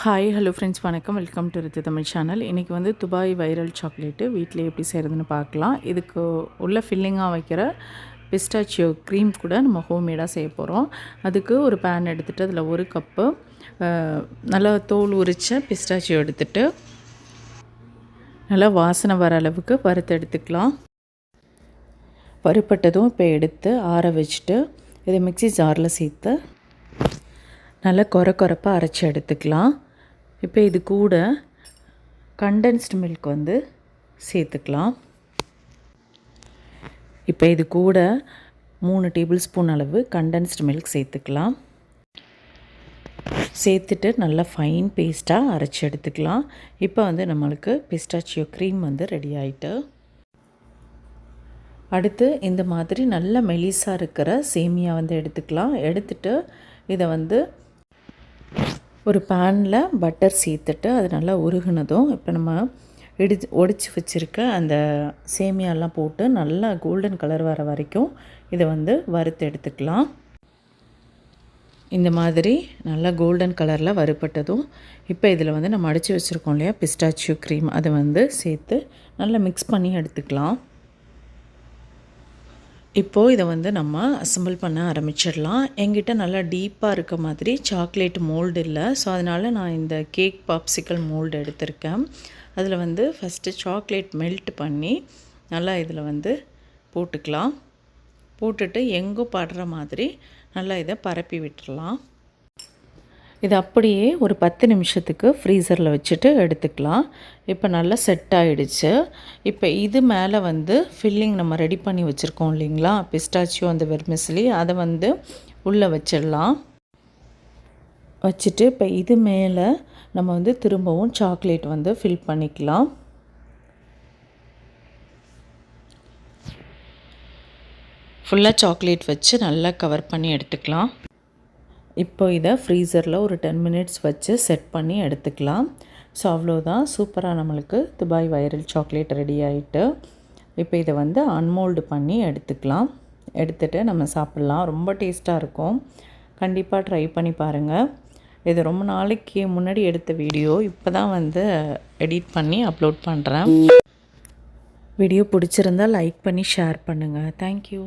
Hi hello friends, வணக்கம். Welcome to Rithu Tamil channel. இன்றைக்கி வந்து துபாய் வைரல் சாக்லேட்டு வீட்டில் எப்படி செய்கிறதுன்னு பார்க்கலாம். இதுக்கு உள்ள ஃபில்லிங்காக வைக்கிற பிஸ்டாச்சியோ க்ரீம் கூட நம்ம ஹோம்மேடாக செய்ய போகிறோம். அதுக்கு ஒரு பேன் எடுத்துகிட்டு அதில் ஒரு கப்பு நல்லா தோல் உரித்த பிஸ்டாச்சியோ எடுத்துகிட்டு நல்லா வாசனை வர அளவுக்கு வறுத்து எடுத்துக்கலாம். வறுப்பட்டதும் இப்போ எடுத்து ஆற வச்சுட்டு இதை மிக்ஸி ஜாரில் சேர்த்து நல்லா கொரப்பாக அரைச்சி எடுத்துக்கலாம். இப்போ இது கூட கண்டென்ஸ்டு மில்க் வந்து சேர்த்துக்கலாம். இப்போ இது கூட 3 டேபிள் ஸ்பூன் அளவு கண்டென்ஸ்டு மில்க் சேர்த்துக்கலாம். சேர்த்துட்டு நல்லா ஃபைன் பேஸ்ட்டாக அரைச்சி எடுத்துக்கலாம். இப்போ வந்து நம்மளுக்கு பிஸ்டாச்சியோ க்ரீம் வந்து ரெடி ஆகிட்டு, அடுத்து இந்த மாதிரி நல்ல மெலிசாக இருக்கிற சேமியா வந்து எடுத்துக்கலாம். எடுத்துட்டு இதை வந்து ஒரு பேனில் பட்டர் சேர்த்துட்டு அது நல்லா உருகுனதும் இப்போ நம்ம ஒடிச்சு வச்சுருக்க அந்த சேமியாலாம் போட்டு நல்லா கோல்டன் கலர் வர வரைக்கும் இதை வந்து வறுத்து எடுத்துக்கலாம். இந்த மாதிரி நல்லா கோல்டன் கலரில் வறுப்பட்டதும் இப்போ இதில் வந்து நம்ம அடித்து வச்சுருக்கோம் இல்லையா பிஸ்டாச்சியோ க்ரீம், அதை வந்து சேர்த்து நல்லா மிக்ஸ் பண்ணி எடுத்துக்கலாம். இப்போது இதை வந்து நம்ம அசம்பிள் பண்ண ஆரம்பிச்சிடலாம். என்கிட்ட நல்லா டீப்பாக இருக்க மாதிரி சாக்லேட் மோல்டு இல்லை, ஸோ அதனால் நான் இந்த கேக் பாப்சிக்கல் மோல்டு எடுத்திருக்கேன். அதில் வந்து ஃபஸ்ட்டு சாக்லேட் மெல்ட் பண்ணி நல்லா இதில் வந்து போட்டுக்கலாம். போட்டுட்டு எங்கோ படுற மாதிரி நல்லா இதை பரப்பி விட்டுடலாம். இது அப்படியே ஒரு 10 நிமிஷத்துக்கு ஃப்ரீசரில் வச்சுட்டு எடுத்துக்கலாம். இப்போ நல்லா செட் ஆகிடுச்சு. இப்போ இது மேலே வந்து ஃபில்லிங் நம்ம ரெடி பண்ணி வச்சுருக்கோம் இல்லைங்களா, பிஸ்டாச்சியோ அந்த வெர்மிஸ்லி, அதை வந்து உள்ளே வச்சிடலாம். வச்சுட்டு இப்போ இது மேலே நம்ம வந்து திரும்பவும் சாக்லேட் வந்து ஃபில் பண்ணிக்கலாம். ஃபுல்லாக சாக்லேட் வச்சு நல்லா கவர் பண்ணி எடுத்துக்கலாம். இப்போ இதை ஃப்ரீசரில் ஒரு 10 மினிட்ஸ் வச்சு செட் பண்ணி எடுத்துக்கலாம். ஸோ அவ்வளோதான், சூப்பராக நம்மளுக்கு துபாய் வைரல் சாக்லேட் ரெடி ஆகிட்டு. இப்போ இதை வந்து அன்மோல்டு பண்ணி எடுத்துக்கலாம். எடுத்துகிட்டு நம்ம சாப்பிட்லாம். ரொம்ப டேஸ்ட்டாக இருக்கும். கண்டிப்பாக ட்ரை பண்ணி பாருங்கள். இது ரொம்ப நாளைக்கு முன்னாடி எடுத்த வீடியோ, இப்போ தான் வந்து எடிட் பண்ணி அப்லோட் பண்ணுறேன். வீடியோ பிடிச்சிருந்தால் லைக் பண்ணி ஷேர் பண்ணுங்கள். தேங்க்யூ.